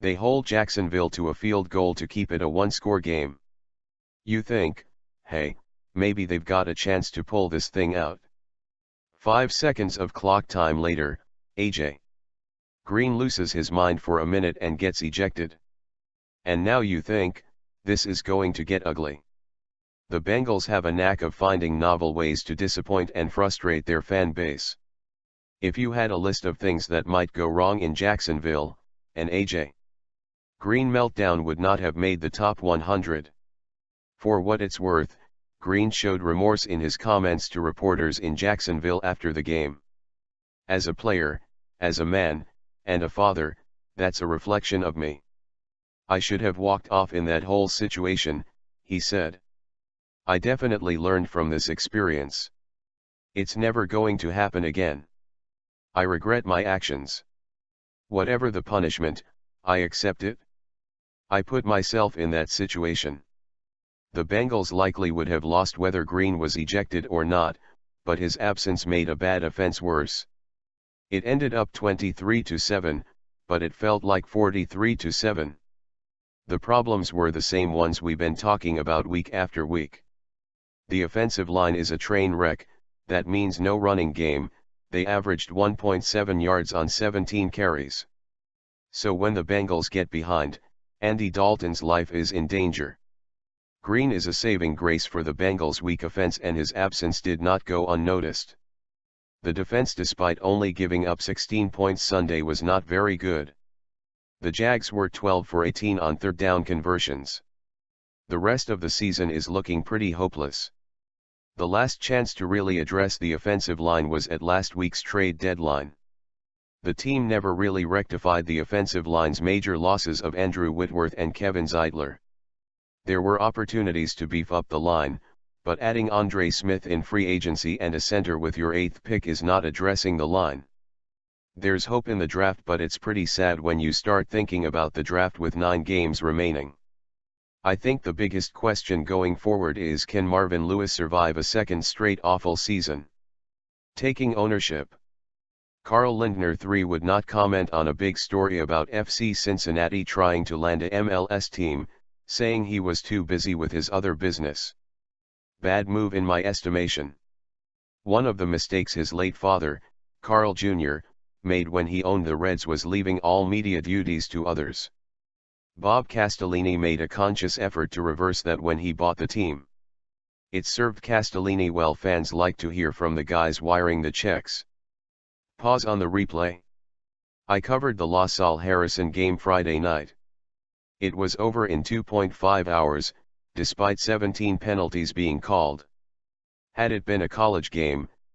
They hold Jacksonville to a field goal to keep it a one-score game. You think, hey, maybe they've got a chance to pull this thing out. 5 seconds of clock time later, AJ Green loses his mind for a minute and gets ejected. And now you think, this is going to get ugly. The Bengals have a knack of finding novel ways to disappoint and frustrate their fan base. If you had a list of things that might go wrong in Jacksonville, an AJ Green meltdown would not have made the top 100. For what it's worth, Green showed remorse in his comments to reporters in Jacksonville after the game. As a player, as a man, and a father, that's a reflection of me. I should have walked off in that whole situation, he said. I definitely learned from this experience. It's never going to happen again. I regret my actions. Whatever the punishment, I accept it. I put myself in that situation. The Bengals likely would have lost whether Green was ejected or not, but his absence made a bad offense worse. It ended up 23-7, but it felt like 43-7. The problems were the same ones we've been talking about week after week. The offensive line is a train wreck, that means no running game. They averaged 1.7 yards on 17 carries. So when the Bengals get behind, Andy Dalton's life is in danger. Green is a saving grace for the Bengals' weak offense, and his absence did not go unnoticed. The defense, despite only giving up 16 points Sunday, was not very good. The Jags were 12 for 18 on third down conversions. The rest of the season is looking pretty hopeless. The last chance to really address the offensive line was at last week's trade deadline. The team never really rectified the offensive line's major losses of Andrew Whitworth and Kevin Zeitler. There were opportunities to beef up the line, but adding Andre Smith in free agency and a center with your 8th pick is not addressing the line. There's hope in the draft, but it's pretty sad when you start thinking about the draft with 9 games remaining. I think the biggest question going forward is, can Marvin Lewis survive a second straight awful season? Taking ownership. Carl Lindner III would not comment on a big story about FC Cincinnati trying to land a MLS team, saying he was too busy with his other business. Bad move in my estimation. One of the mistakes his late father, Carl Jr., made when he owned the Reds was leaving all media duties to others. Bob Castellini made a conscious effort to reverse that when he bought the team. It served Castellini well. Fans like to hear from the guys wiring the checks. Pause on the replay. I covered the LaSalle Harrison game Friday night. It was over in 2.5 hours, despite 17 penalties being called. Had it been a college game,